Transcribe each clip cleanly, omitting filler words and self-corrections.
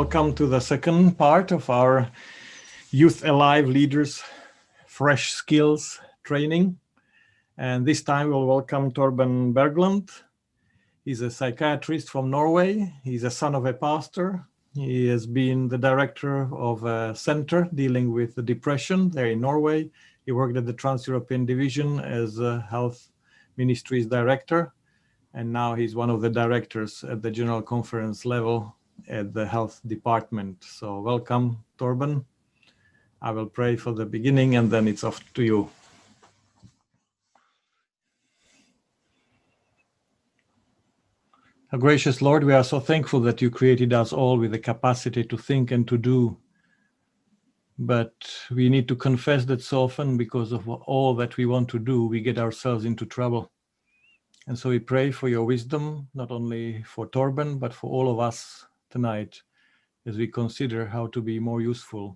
welcome to the second part of our Youth Alive Leaders Fresh Skills training. And this time we'll welcome Torben Bergland. He's a psychiatrist from Norway. He's a son of a pastor. He has been the director of a center dealing with depression there in Norway. He worked at the Trans-European Division as a Health Ministries Director. And now he's one of the directors at the General Conference level at the Health Department. So welcome, Torben. I will pray for the beginning and then it's off to you. Our gracious Lord, we are so thankful that you created us all with the capacity to think and to do. But we need to confess that so often, because of all that we want to do, we get ourselves into trouble. And so we pray for your wisdom, not only for Torben, but for all of us tonight, as we consider how to be more useful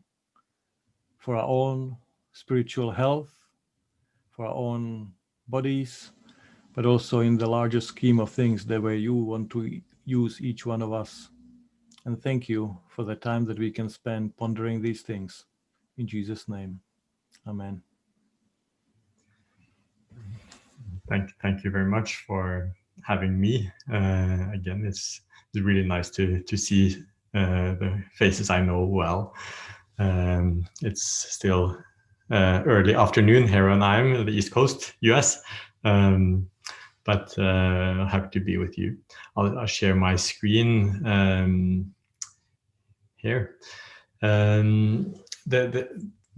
for our own spiritual health, for our own bodies, but also in the larger scheme of things, the way you want to use each one of us. And thank you for the time that we can spend pondering these things. In Jesus' name, amen. Thank you very much for having me. Again, it's really nice to see the faces I know well. It's still early afternoon here on the East Coast, US, but happy to be with you. I'll share my screen here.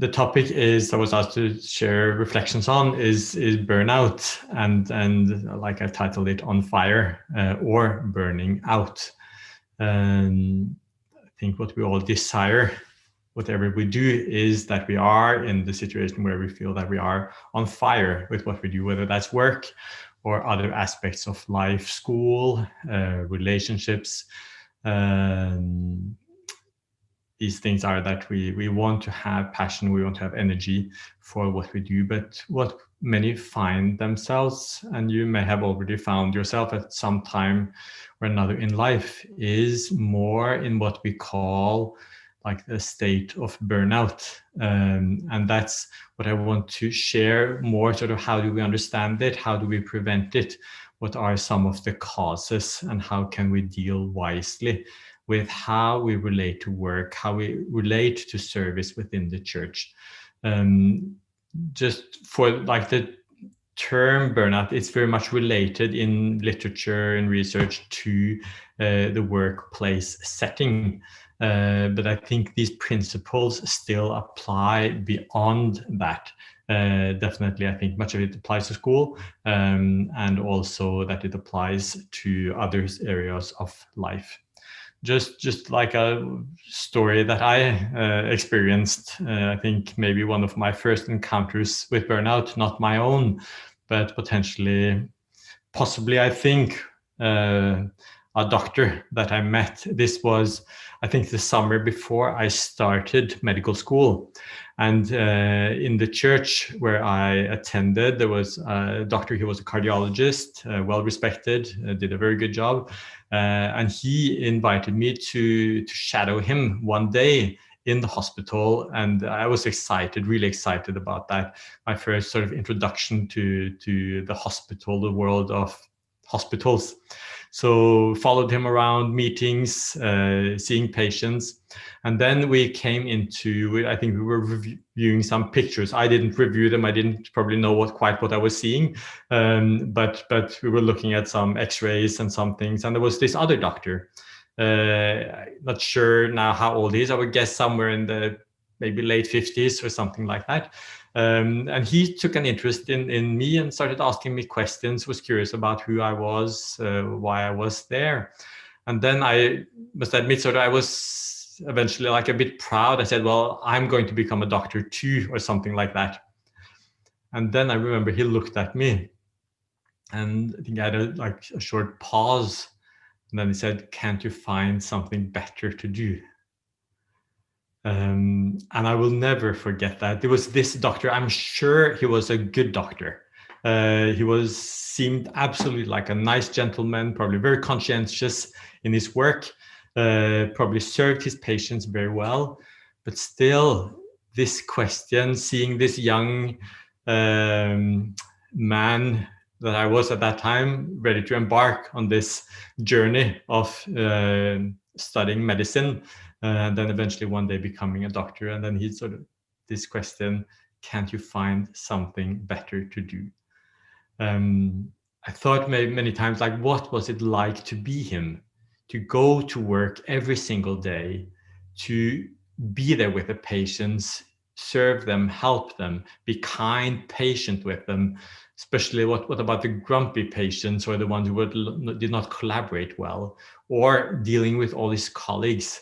The topic I was asked to share reflections on is burnout, and like I've titled it, On Fire or Burning Out. I think what we all desire, whatever we do, is that we are in the situation where we feel that we are on fire with what we do, whether that's work or other aspects of life, school, relationships. These things are that we want to have passion, we want to have energy for what we do, but what many find themselves, and you may have already found yourself at some time or another in life, is more in what we call like a state of burnout. And that's what I want to share more, sort of how do we understand it? How do we prevent it? What are some of the causes, and how can we deal wisely with how we relate to work, how we relate to service within the church? Just for like the term burnout, it's very much related in literature and research to the workplace setting. But I think these principles still apply beyond that. Definitely, I think much of it applies to school, and also that it applies to other areas of life. Just like a story that I experienced, I think maybe one of my first encounters with burnout, not my own, but possibly, I think, a doctor that I met. This was, I think, the summer before I started medical school. And in the church where I attended, there was a doctor. He was a cardiologist, well respected, did a very good job. And he invited me to shadow him one day in the hospital. And I was excited, really excited about that. My first sort of introduction to the hospital, the world of hospitals. So followed him around meetings, seeing patients. And then we came into, I think we were reviewing some pictures. I didn't review them. I didn't probably know quite what I was seeing. But we were looking at some x-rays and some things. And there was this other doctor, not sure now how old he is. I would guess somewhere in the maybe late 50s or something like that. And he took an interest in me and started asking me questions, was curious about who I was, why I was there. And then I must admit, sort of, I was eventually like a bit proud. I said, well, I'm going to become a doctor too, or something like that. And then I remember he looked at me, and I think I had a short pause. And then he said, can't you find something better to do? And I will never forget that. There was this doctor, I'm sure he was a good doctor. He seemed absolutely like a nice gentleman, probably very conscientious in his work. probably served his patients very well, but still this question, seeing this young man that I was at that time, ready to embark on this journey of studying medicine, and then eventually one day becoming a doctor. And then he sort of, this question, can't you find something better to do? I thought many times, like, what was it like to be him, to go to work every single day, to be there with the patients, serve them, help them, be kind, patient with them, especially what about the grumpy patients or the ones who did not collaborate well, or dealing with all his colleagues.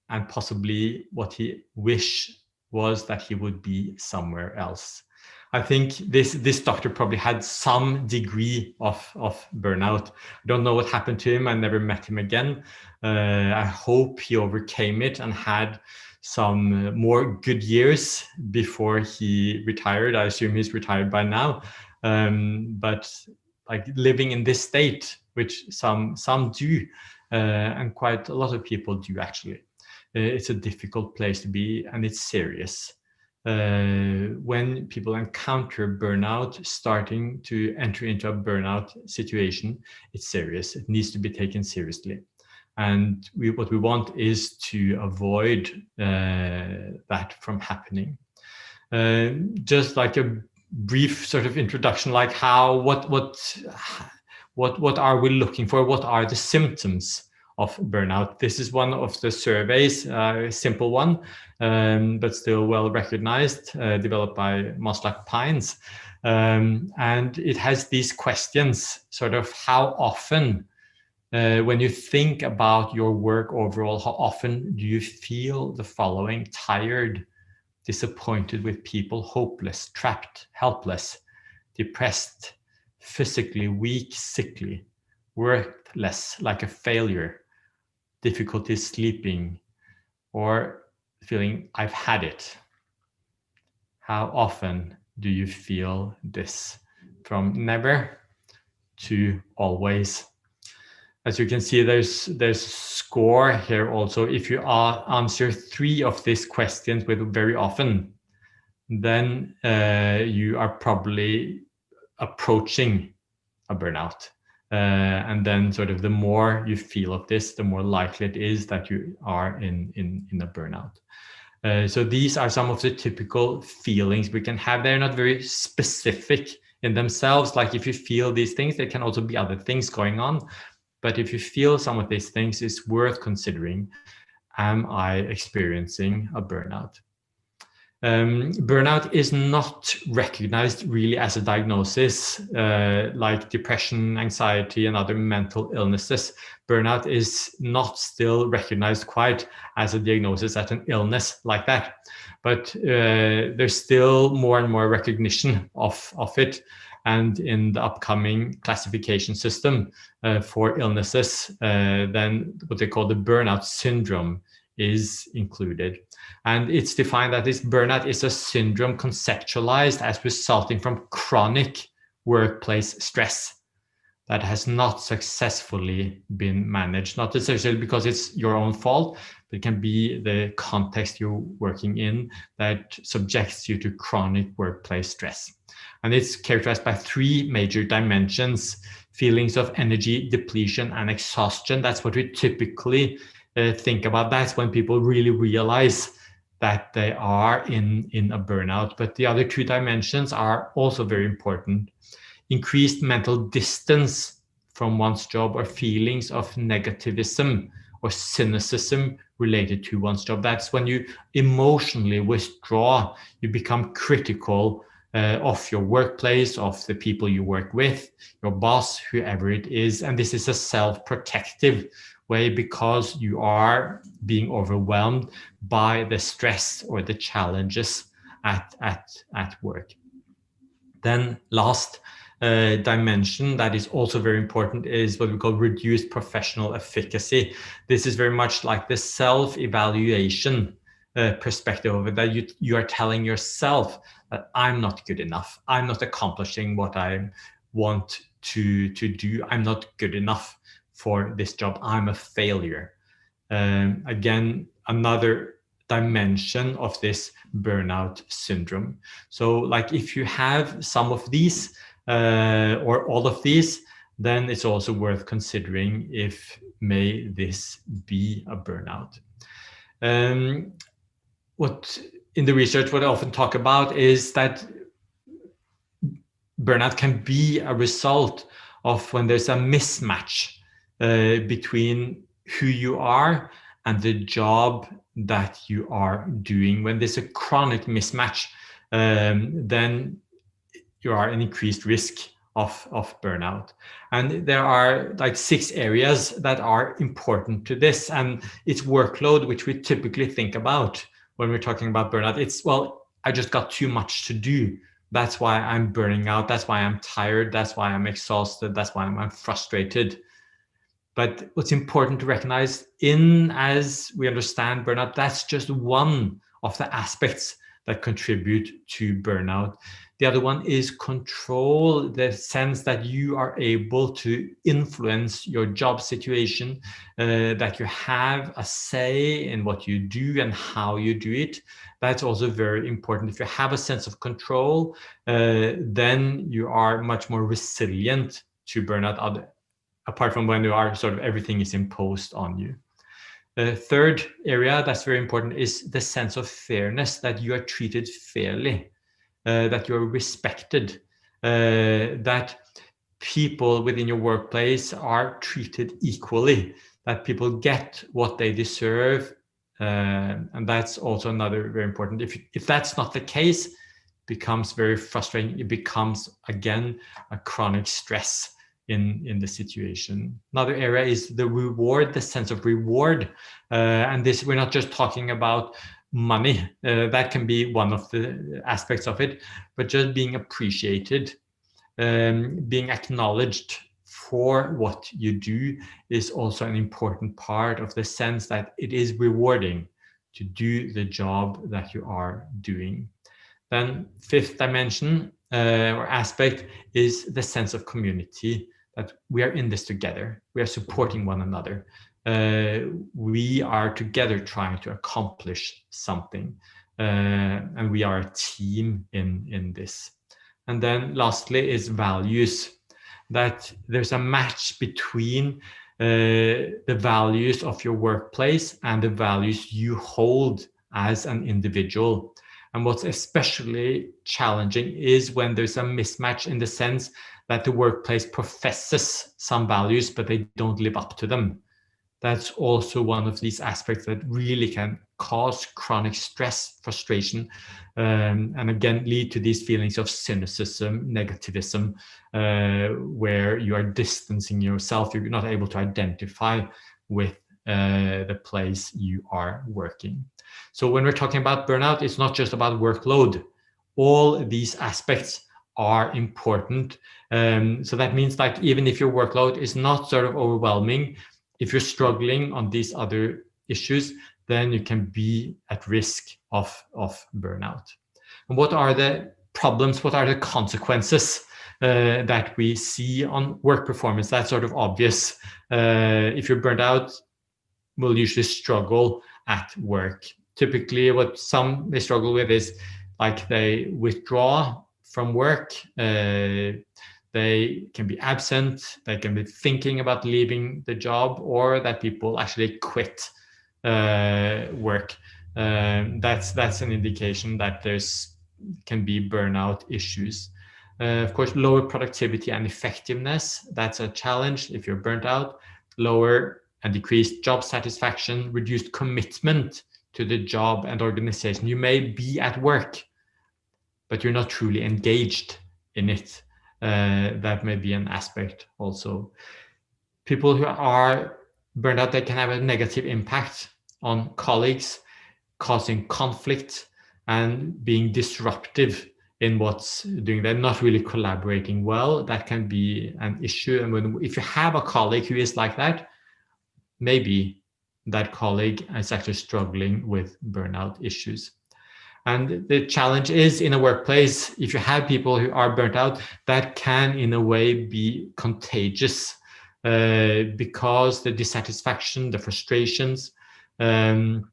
And possibly what he wished was that he would be somewhere else. I think this doctor probably had some degree of burnout. I don't know what happened to him. I never met him again. I hope he overcame it and had some more good years before he retired. I assume he's retired by now. But like living in this state, which some do, and quite a lot of people do actually. It's a difficult place to be, and it's serious. When people encounter burnout, starting to enter into a burnout situation, it's serious. It needs to be taken seriously. And what we want is to avoid that from happening. Just like a brief sort of introduction, like what are we looking for? What are the symptoms of burnout? This is one of the surveys, a simple one, but still well recognized, developed by Maslach Pines. And it has these questions, sort of how often, when you think about your work overall, how often do you feel the following: tired, disappointed with people, hopeless, trapped, helpless, depressed, physically weak, sickly, worthless, like a failure, difficulty sleeping, or feeling I've had it? How often do you feel this? From never to always. As you can see, there's score here also. If you answer 3 of these questions with very often, then you are probably approaching a burnout. And then sort of the more you feel of this, the more likely it is that you are in a burnout. So these are some of the typical feelings we can have. They're not very specific in themselves. Like if you feel these things, there can also be other things going on. But if you feel some of these things, it's worth considering, am I experiencing a burnout? Burnout is not recognized really as a diagnosis, like depression, anxiety, and other mental illnesses. Burnout is not still recognized quite as a diagnosis, as an illness like that. But there's still more and more recognition of it. And in the upcoming classification system for illnesses, then what they call the burnout syndrome is included. And it's defined that this burnout is a syndrome conceptualized as resulting from chronic workplace stress that has not successfully been managed, not necessarily because it's your own fault, but it can be the context you're working in that subjects you to chronic workplace stress. And it's characterized by 3 major dimensions: feelings of energy depletion and exhaustion. That's what we typically think about. That's when people really realize that they are in a burnout. But the other 2 dimensions are also very important: increased mental distance from one's job, or feelings of negativism or cynicism related to one's job. That's when you emotionally withdraw, you become critical of your workplace, of the people you work with, your boss, whoever it is. And this is a self-protective way because you are being overwhelmed by the stress or the challenges at work. Then last dimension that is also very important is what we call reduced professional efficacy. This is very much like the self-evaluation perspective of it, that you are telling yourself that I'm not good enough, I'm not accomplishing what I want to do, I'm not good enough for this job, I'm a failure. Again, another dimension of this burnout syndrome. So like if you have some of these or all of these, then it's also worth considering if may this be a burnout. What in the research, what I often talk about is that burnout can be a result of when there's a mismatch between who you are and the job that you are doing. When there's a chronic mismatch, then you are an increased risk of burnout. And there are like 6 areas that are important to this. And it's workload, which we typically think about when we're talking about burnout. It's, well, I just got too much to do. That's why I'm burning out. That's why I'm tired. That's why I'm exhausted. That's why I'm frustrated. But what's important to recognize, in as we understand burnout, that's just one of the aspects that contribute to burnout. The other one is control, the sense that you are able to influence your job situation, that you have a say in what you do and how you do it. That's also very important. If you have a sense of control, then you are much more resilient to burnout, apart from when you are sort of everything is imposed on you. The third area that's very important is the sense of fairness, that you are treated fairly, that you are respected, that people within your workplace are treated equally, that people get what they deserve. And that's also another very important. If that's not the case, it becomes very frustrating. It becomes, again, a chronic stress in the situation. Another area is the reward, the sense of reward. And this, we're not just talking about money. That can be one of the aspects of it, but just being appreciated, being acknowledged for what you do is also an important part of the sense that it is rewarding to do the job that you are doing. Then fifth dimension or aspect is the sense of community, that we are in this together. We are supporting one another. We are together trying to accomplish something. And we are a team in this. And then lastly is values, that there's a match between the values of your workplace and the values you hold as an individual. And what's especially challenging is when there's a mismatch in the sense that the workplace professes some values, but they don't live up to them. That's also one of these aspects that really can cause chronic stress, frustration, and again, lead to these feelings of cynicism, negativism, where you are distancing yourself. You're not able to identify with the place you are working. So when we're talking about burnout, it's not just about workload. All these aspects are important. So that means, like, even if your workload is not sort of overwhelming, if you're struggling on these other issues, then you can be at risk of burnout. And what are the problems? What are the consequences that we see on work performance? That's sort of obvious. If you're burnt out, will usually struggle at work. Typically, what some they struggle with is like they withdraw from work. They can be absent. They can be thinking about leaving the job, or that people actually quit work. That's an indication that there's can be burnout issues. Of course, lower productivity and effectiveness, that's a challenge if you're burnt out. Lower and decreased job satisfaction, reduced commitment to the job and organization. You may be at work, but you're not truly engaged in it. That may be an aspect also. People who are burned out, they can have a negative impact on colleagues, causing conflict and being disruptive in what's doing. They're not really collaborating well. That can be an issue. And if you have a colleague who is like that, maybe that colleague is actually struggling with burnout issues. And the challenge is, in a workplace, if you have people who are burnt out, that can in a way be contagious, because the dissatisfaction, the frustrations And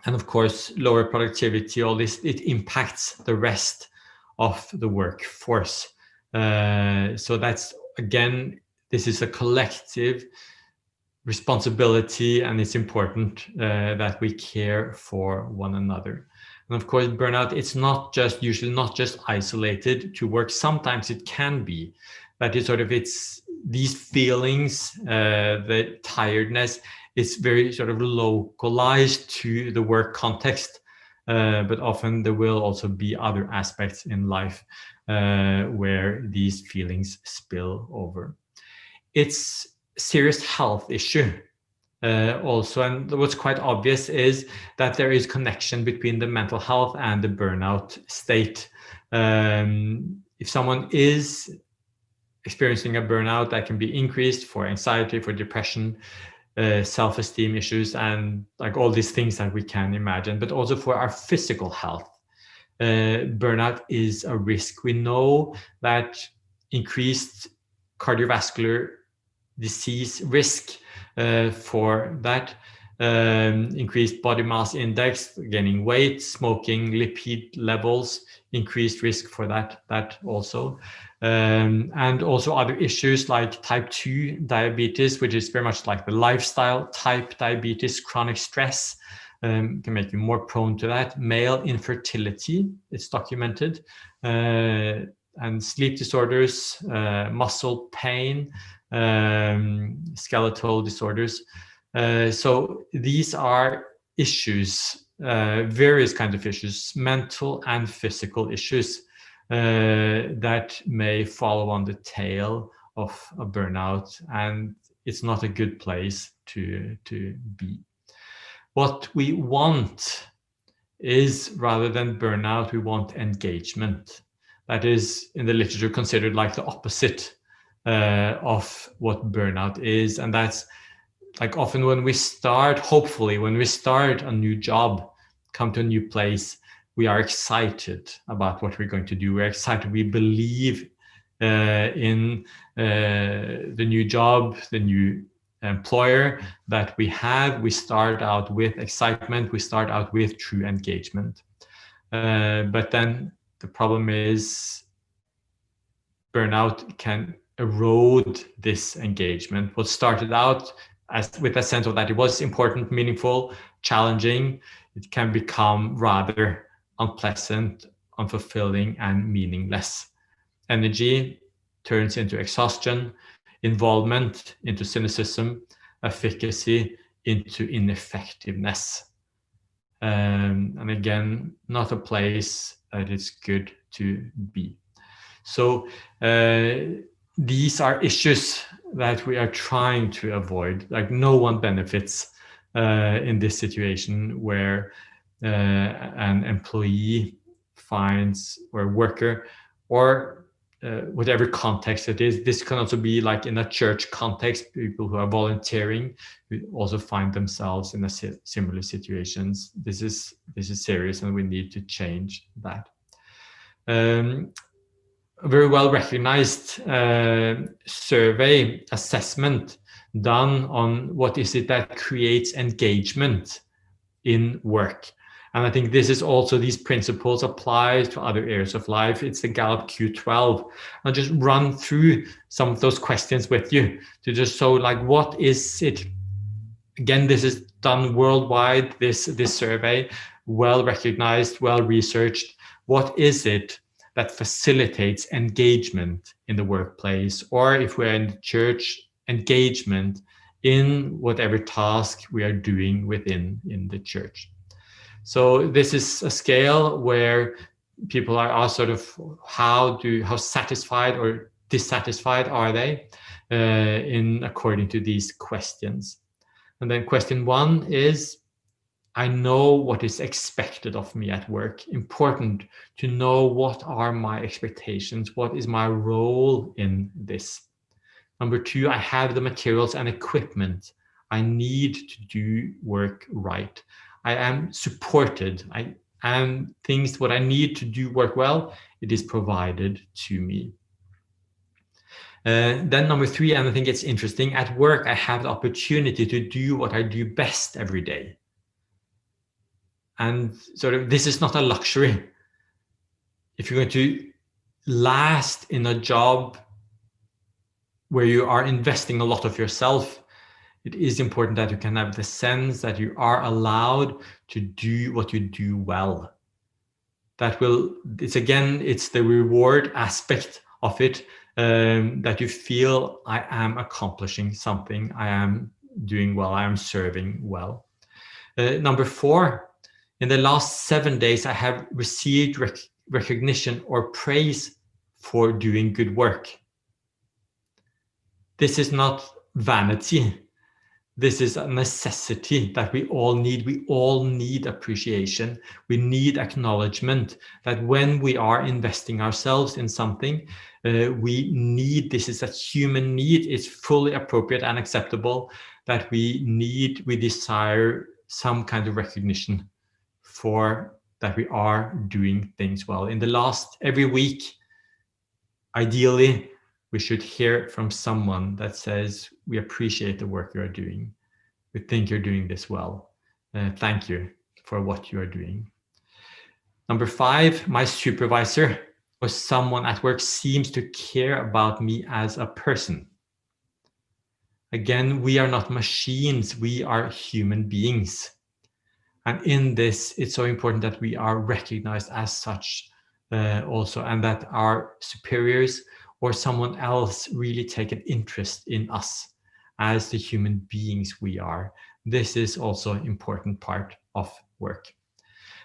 of course, lower productivity, all this, it impacts the rest of the workforce. So that's, again, this is a collective responsibility, and it's important that we care for one another. And of course, burnout, it's usually not just isolated to work. Sometimes it can be, but it's these feelings, the tiredness, it's very sort of localized to the work context, but often there will also be other aspects in life where these feelings spill over. It's a serious health issue also, and what's quite obvious is that there is connection between the mental health and the burnout state. If someone is experiencing a burnout, that can be increased for anxiety, for depression, self-esteem issues, and like all these things that we can imagine, but also for our physical health. Burnout is a risk. We know that increased cardiovascular disease risk for that, increased body mass index, gaining weight, smoking, lipid levels, increased risk for that also. And also other issues like type 2 diabetes, which is very much like the lifestyle type diabetes, chronic stress can make you more prone to that. Male infertility, it's documented, and sleep disorders, muscle pain, skeletal disorders. So these are issues, various kinds of issues, mental and physical issues, that may follow on the tail of a burnout, and it's not a good place to be. What we want is, rather than burnout, we want engagement. That is, in the literature, considered like the opposite of what burnout is. And that's like often when we start, hopefully, when we start a new job, come to a new place, we are excited about what we're going to do. We're excited. We believe in the new job, the new employer that we have. We start out with excitement. We start out with true engagement. But then the problem is burnout can erode this engagement. What started out with a sense of that it was important, meaningful, challenging, it can become rather unpleasant, unfulfilling, and meaningless. Energy turns into exhaustion, involvement into cynicism, efficacy into ineffectiveness. And again, not a place that is good to be. So these are issues that we are trying to avoid. Like no one benefits in this situation where an employee finds, or a worker, or whatever context it is. This can also be like in a church context, people who are volunteering who also find themselves in a similar situations. This is serious, and we need to change that. A very well recognized survey assessment done on what is it that creates engagement in work. And I think this is also, these principles apply to other areas of life. It's the Gallup Q12. I'll just run through some of those questions with you to just show like, what is it? Again, this is done worldwide, this survey, well recognized, well researched. What is it that facilitates engagement in the workplace, or if we're in the church, engagement in whatever task we are doing within the church? So this is a scale where people are asked sort of how satisfied or dissatisfied are they according to these questions. And then question 1 is, I know what is expected of me at work. Important to know, what are my expectations? What is my role in this? Number 2, I have the materials and equipment I need to do work right. I am supported. What I need to do work well, it is provided to me. Then number 3, and I think it's interesting, at work, I have the opportunity to do what I do best every day. And sort of, this is not a luxury. If you're going to last in a job where you are investing a lot of yourself, it is important that you can have the sense that you are allowed to do what you do well. It's the reward aspect of it, that you feel, I am accomplishing something, I am doing well, I am serving well. Number 4, in the last 7 days, I have received recognition or praise for doing good work. This is not vanity. This is a necessity that we all need. We all need appreciation. We need acknowledgement that when we are investing ourselves in something, we need, this is a human need. It's fully appropriate and acceptable that we desire some kind of recognition for that we are doing things well. Every week, ideally, we should hear from someone that says, we appreciate the work you are doing. We think you're doing this well. Thank you for what you are doing. Number 5, my supervisor or someone at work seems to care about me as a person. Again, we are not machines, we are human beings. And in this, it's so important that we are recognized as such also, and that our superiors or someone else really take an interest in us as the human beings we are. This is also an important part of work.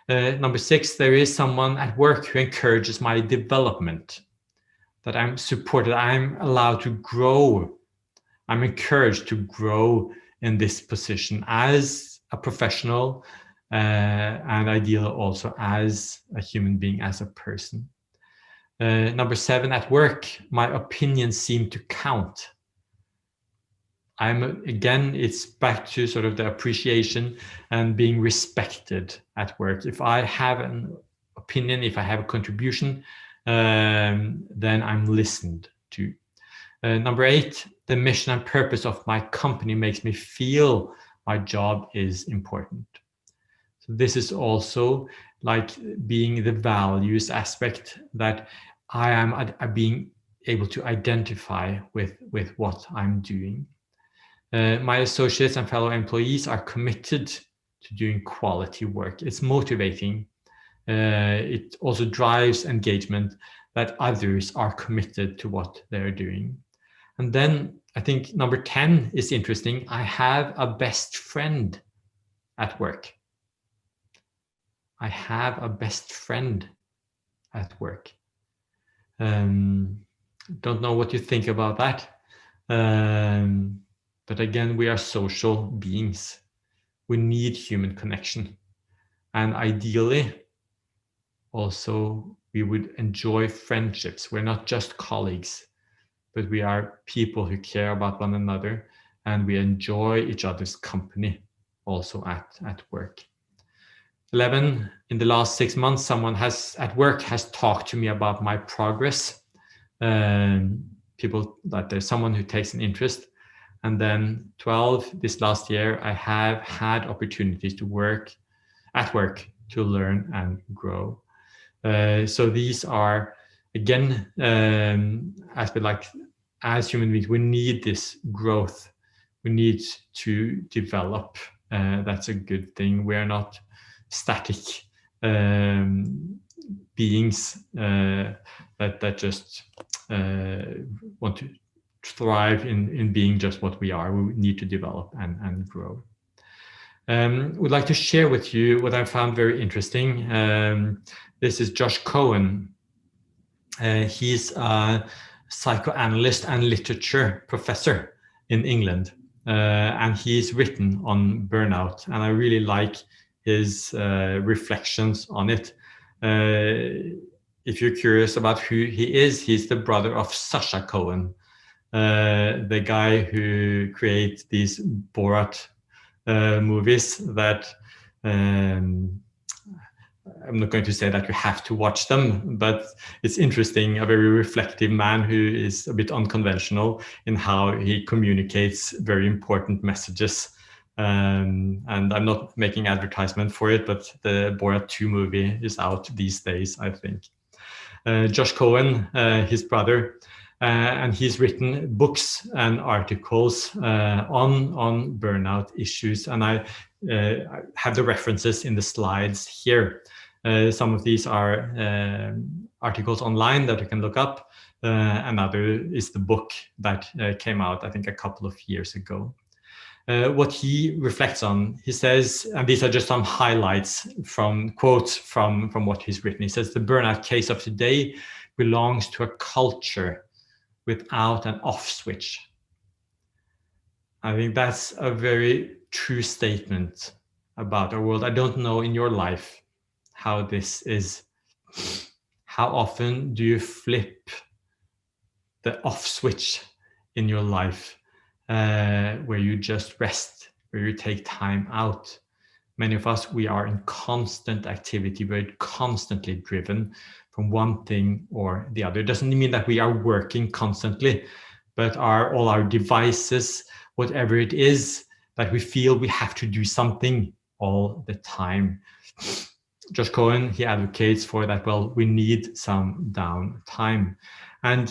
Number 6, there is someone at work who encourages my development, that I'm supported, I'm allowed to grow. I'm encouraged to grow in this position as a professional, and ideally also as a human being, as a person. Number 7, at work, my opinions seem to count. It's back to sort of the appreciation and being respected at work. If I have an opinion, if I have a contribution, then I'm listened to. Number 8, the mission and purpose of my company makes me feel my job is important. So this is also like being the values aspect, that I am being able to identify with what I'm doing. My associates and fellow employees are committed to doing quality work. It's motivating. It also drives engagement that others are committed to what they're doing. And then I think number 10 is interesting. I have a best friend at work. I have a best friend at work. Don't know what you think about that. But again, we are social beings. We need human connection. And ideally, also, we would enjoy friendships. We're not just colleagues, but we are people who care about one another, and we enjoy each other's company also at work. 11, in the last 6 months, someone at work has talked to me about my progress. People, that there's someone who takes an interest. And then 12, this last year, I have had opportunities to work at work to learn and grow. So these are, again, as human beings, we need this growth. We need to develop. That's a good thing. We're not static beings that just want to thrive in being just what we are. We need to develop and grow. Would like to share with you what I found very interesting. This is Josh Cohen. He's a psychoanalyst and literature professor in England, and he's written on burnout, and I really like his reflections on it. If you're curious about who he is, he's the brother of Sacha Cohen, the guy who creates these Borat movies that I'm not going to say that you have to watch them, but it's interesting, a very reflective man who is a bit unconventional in how he communicates very important messages And I'm not making advertisement for it, but the Borat 2 movie is out these days, I think. Josh Cohen, his brother, and he's written books and articles on burnout issues. And I have the references in the slides here. Some of these are articles online that you can look up. Another is the book that came out, I think, a couple of years ago. What he reflects on, he says, and these are just some highlights from quotes from what he's written. He says, the burnout case of today belongs to a culture without an off switch. I think that's a very true statement about our world. I don't know in your life how this is. How often do you flip the off switch in your life? Where you just rest, where you take time out. Many of us, we are in constant activity. We're constantly driven from one thing or the other. It doesn't mean that we are working constantly, but all our devices, whatever it is, that we feel we have to do something all the time. Josh Cohen, he advocates for that, well, we need some downtime. And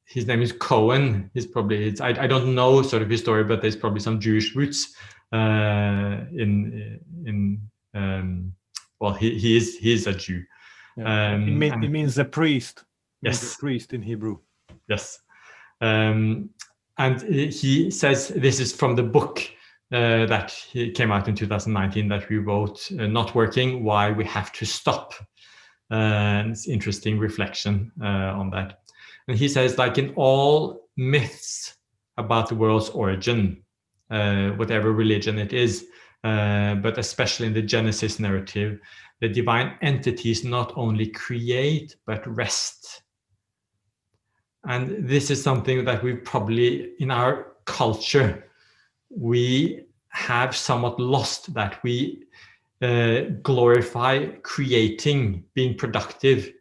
his name is Cohen. He's probably, I don't know sort of his story, but there's probably some Jewish roots well, he is a Jew. Yeah. It means a priest. Yes. A priest in Hebrew. Yes. And he says, this is from the book that came out in 2019 that we wrote, Not Working, Why We Have to Stop. And it's interesting reflection on that. And he says, like in all myths about the world's origin, whatever religion it is, but especially in the Genesis narrative, the divine entities not only create, but rest. And this is something that we probably, in our culture, we have somewhat lost, that we glorify creating, being productive,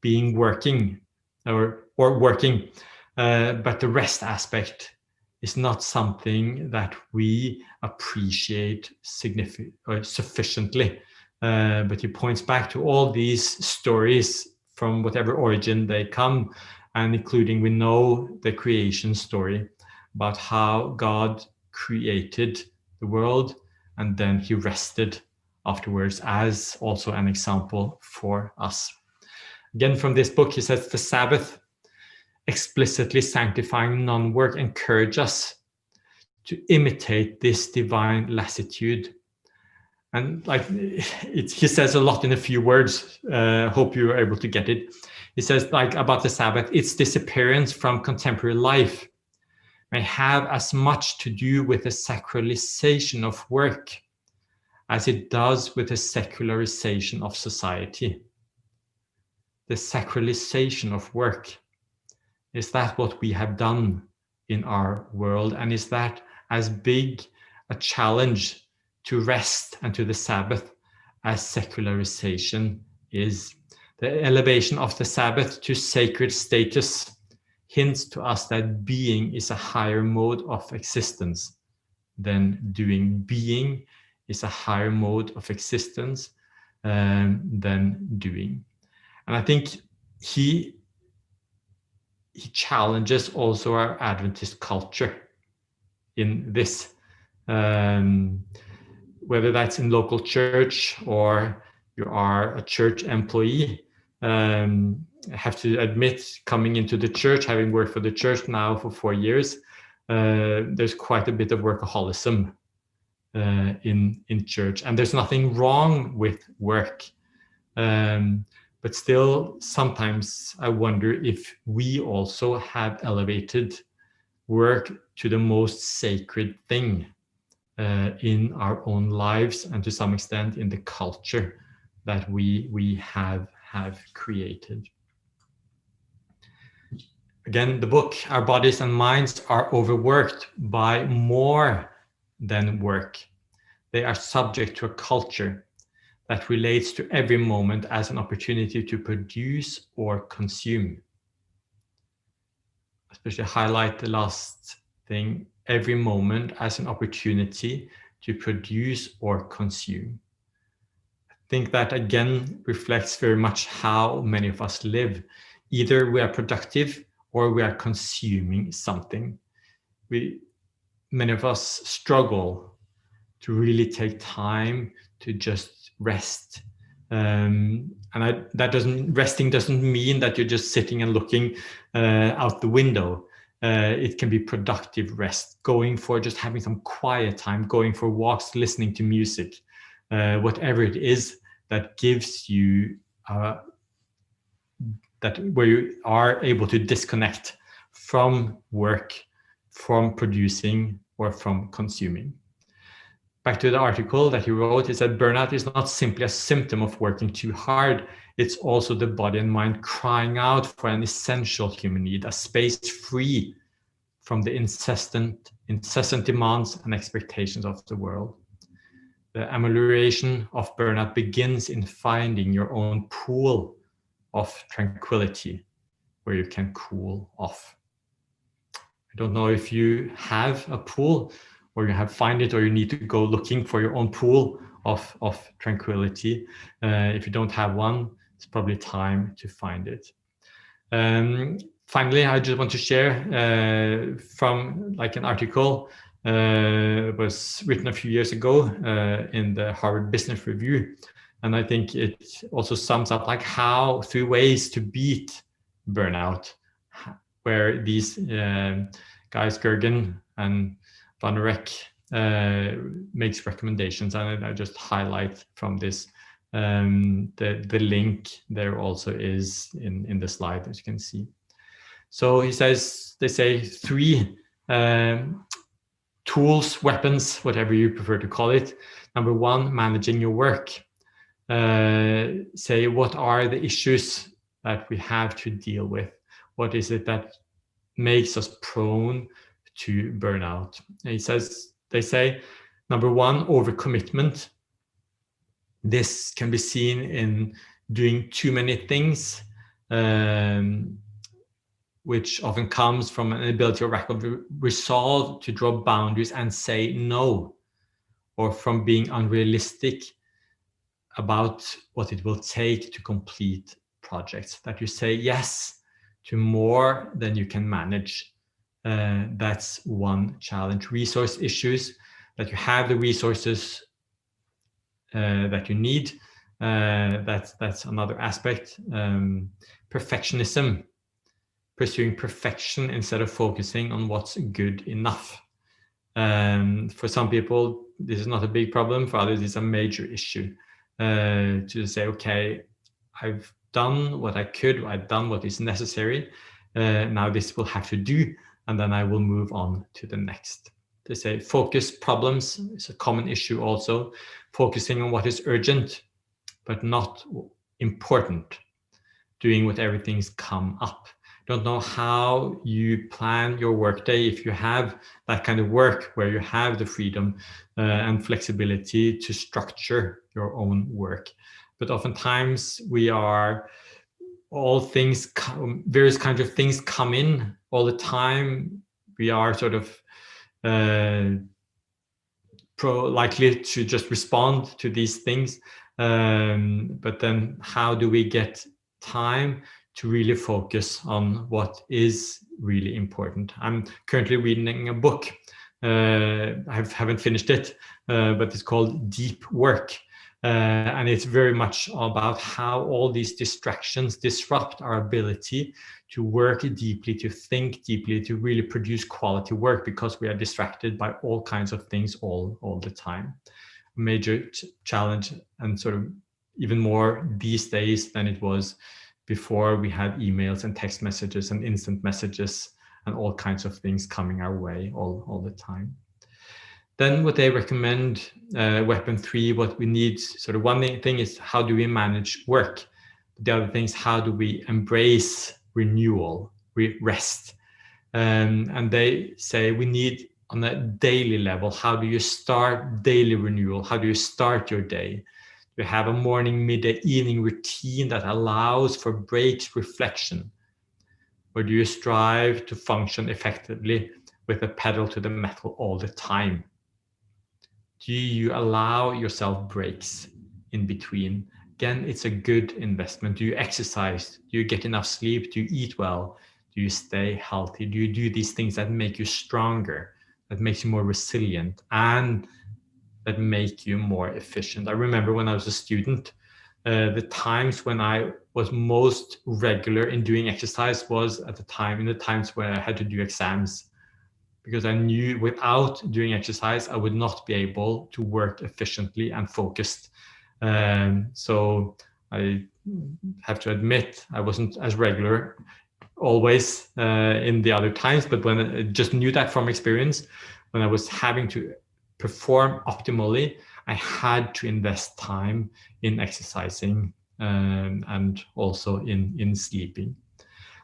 being working, or working, but the rest aspect is not something that we appreciate sufficiently. But he points back to all these stories from whatever origin they come, and including, we know the creation story about how God created the world and then he rested afterwards, as also an example for us. Again, from this book, he says, the Sabbath, explicitly sanctifying non-work, encourage us to imitate this divine lassitude. And like he says a lot in a few words. Hope you are able to get it. He says, like, about the Sabbath, its disappearance from contemporary life may have as much to do with the sacralization of work as it does with the secularization of society. The sacralization of work. Is that what we have done in our world? And is that as big a challenge to rest and to the Sabbath as secularization is? The elevation of the Sabbath to sacred status hints to us that being is a higher mode of existence than doing. Being is a higher mode of existence than doing. And I think he challenges also our Adventist culture in this, whether that's in local church or you are a church employee. I have to admit, coming into the church, having worked for the church now for 4 years, there's quite a bit of workaholism in church, and there's nothing wrong with work. But still, sometimes I wonder if we also have elevated work to the most sacred thing in our own lives, and to some extent in the culture that we have created. Again, the book, our bodies and minds are overworked by more than work. They are subject to a culture that relates to every moment as an opportunity to produce or consume. Especially highlight the last thing, every moment as an opportunity to produce or consume. I think that again reflects very much how many of us live. Either we are productive or we are consuming something. Many of us struggle to really take time to just rest. Resting doesn't mean that you're just sitting and looking out the window. It can be productive rest, going for just having some quiet time, going for walks, listening to music, whatever it is that gives you that where you are able to disconnect from work, from producing, or from consuming. Back to the article that he wrote, he said burnout is not simply a symptom of working too hard. It's also the body and mind crying out for an essential human need, a space free from the incessant demands and expectations of the world. The amelioration of burnout begins in finding your own pool of tranquility where you can cool off. I don't know if you have a pool, or you have find it, or you need to go looking for your own pool of tranquility. If you don't have one, it's probably time to find it. Finally, I just want to share from like an article was written a few years ago in the Harvard Business Review. And I think it also sums up like how 3 ways to beat burnout, where these guys, Gergen and Van Rek, makes recommendations, and I just highlight from this. The link there also is in the slide, as you can see. So they say 3 tools, weapons, whatever you prefer to call it. Number 1, managing your work. Say, what are the issues that we have to deal with? What is it that makes us prone to burnout? They say, number 1, overcommitment. This can be seen in doing too many things, which often comes from an inability or lack of resolve to draw boundaries and say no, or from being unrealistic about what it will take to complete projects, that you say yes to more than you can manage. That's one challenge. Resource issues, that you have the resources that you need. That's another aspect. Perfectionism, pursuing perfection instead of focusing on what's good enough. For some people, this is not a big problem. For others, it's a major issue. To say, okay, I've done what I could, I've done what is necessary. Now this will have to do, and then I will move on to the next. They say focus problems is a common issue also, focusing on what is urgent, but not important, doing what everything's come up. Don't know how you plan your workday if you have that kind of work where you have the freedom and flexibility to structure your own work. But oftentimes we are various kinds of things come in all the time. We are sort of likely to just respond to these things. But then how do we get time to really focus on what is really important? I'm currently reading a book. I haven't finished it, but it's called Deep Work. And it's very much about how all these distractions disrupt our ability to work deeply, to think deeply, to really produce quality work, because we are distracted by all kinds of things all the time. A major challenge, and sort of even more these days than it was before we had emails and text messages and instant messages and all kinds of things coming our way all the time. Then what they recommend, weapon 3, what we need, sort of one thing is how do we manage work? The other thing is how do we embrace renewal, rest? And they say we need on a daily level, how do you start daily renewal? How do you start your day? We have a morning, midday, evening routine that allows for breaks, reflection. Or do you strive to function effectively with the pedal to the metal all the time? Do you allow yourself breaks in between? Again, it's a good investment. Do you exercise? Do you get enough sleep? Do you eat well? Do you stay healthy? Do you do these things that make you stronger, that makes you more resilient, and that make you more efficient? I remember when I was a student, the times when I was most regular in doing exercise was in the times where I had to do exams, because I knew without doing exercise, I would not be able to work efficiently and focused. So I have to admit, I wasn't as regular always in the other times, but when I just knew that from experience, when I was having to perform optimally, I had to invest time in exercising and also in sleeping.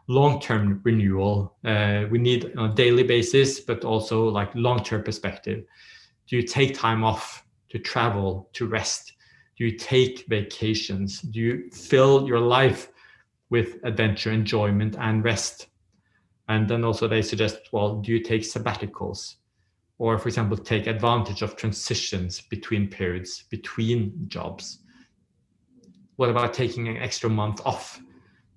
Long-term renewal, we need on a daily basis, but also like long-term perspective. Do you take time off to travel, to rest? Do you take vacations? Do you fill your life with adventure, enjoyment, and rest? And then also they suggest, well, do you take sabbaticals? Or, for example, take advantage of transitions between periods, between jobs? What about taking an extra month off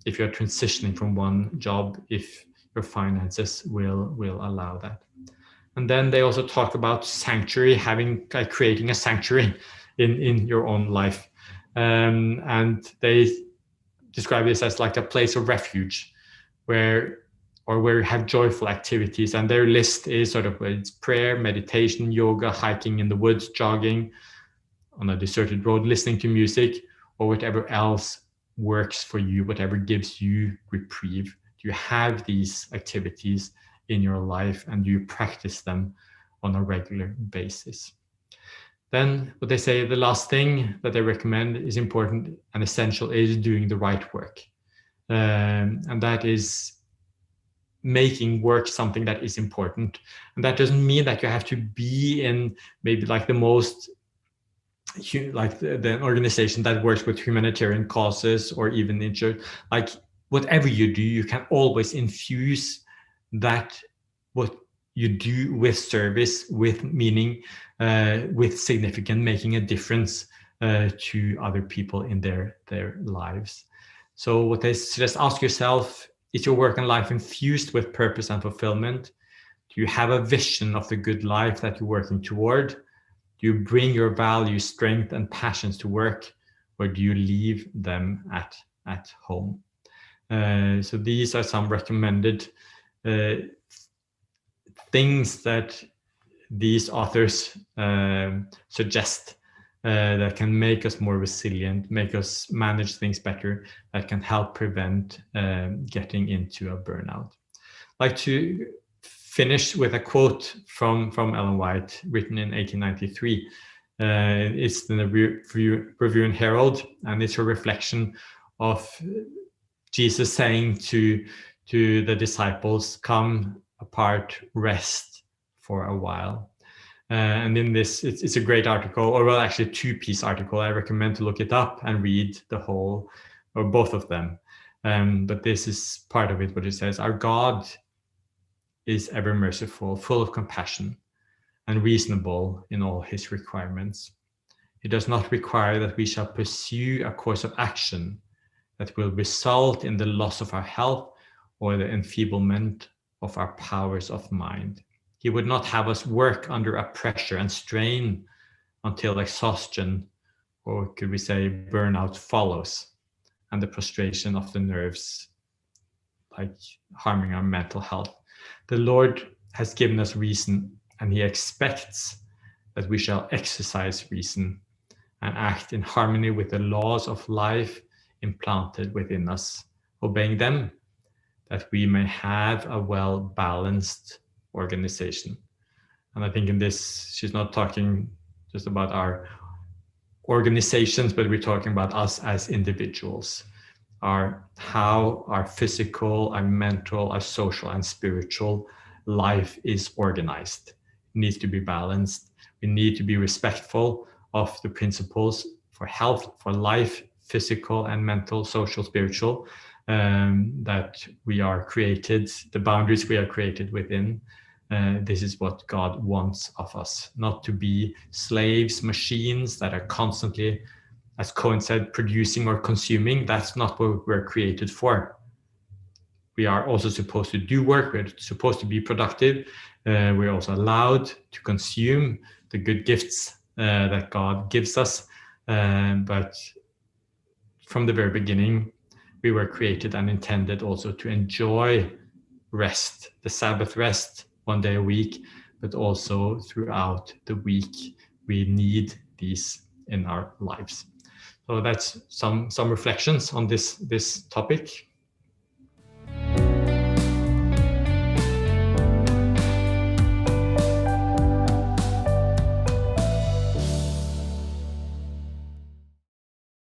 if you're transitioning from one job, if your finances will allow that? And then they also talk about sanctuary, creating a sanctuary in your own life. And they describe this as like a place of refuge where you have joyful activities. And their list is sort of it's prayer, meditation, yoga, hiking in the woods, jogging on a deserted road, listening to music, or whatever else works for you, whatever gives you reprieve. Do you have these activities in your life, and do you practice them on a regular basis? Then what they say, the last thing that they recommend is important and essential, is doing the right work. And that is making work something that is important. And that doesn't mean that you have to be in maybe like the most, like the organization that works with humanitarian causes, or even in church. Like whatever you do, you can always infuse that, what you do, with service, with meaning, with significant, making a difference to other people in their lives. So what they suggest, ask yourself, is your work and life infused with purpose and fulfillment? Do you have a vision of the good life that you're working toward? Do you bring your values, strength, and passions to work, or do you leave them at home? So these are some recommended things that these authors suggest that can make us more resilient, make us manage things better, that can help prevent getting into a burnout. I'd like to finish with a quote from Ellen White, written in 1893. It's in the Review and Herald, and it's a reflection of Jesus saying to the disciples, "Come apart, rest for a while." And in this, it's a great article, or well, actually a two-piece article. I recommend to look it up and read the whole, or both of them. But this is part of it, what it says: "Our God is ever merciful, full of compassion, and reasonable in all his requirements. He does not require that we shall pursue a course of action that will result in the loss of our health or the enfeeblement of our powers of mind. He would not have us work under a pressure and strain until exhaustion, or could we say burnout, follows, and the prostration of the nerves, like harming our mental health. The Lord has given us reason, and he expects that we shall exercise reason and act in harmony with the laws of life implanted within us, obeying them, that we may have a well-balanced organization." And I think in this, she's not talking just about our organizations, but we're talking about us as individuals, how our physical, our mental, our social, and spiritual life is organized. It needs to be balanced. We need to be respectful of the principles for health, for life, physical and mental, social, spiritual, that we are created, the boundaries we are created within. this is what God wants of us, not to be slaves, machines that are constantly, as Cohen said, producing or consuming. That's not what we're created for. We are also supposed to do work. We're supposed to be productive. We're also allowed to consume the good gifts that God gives us. But from the very beginning, we were created and intended also to enjoy rest, the Sabbath rest, 1 day a week, but also throughout the week. We need these in our lives. So that's some reflections on this topic.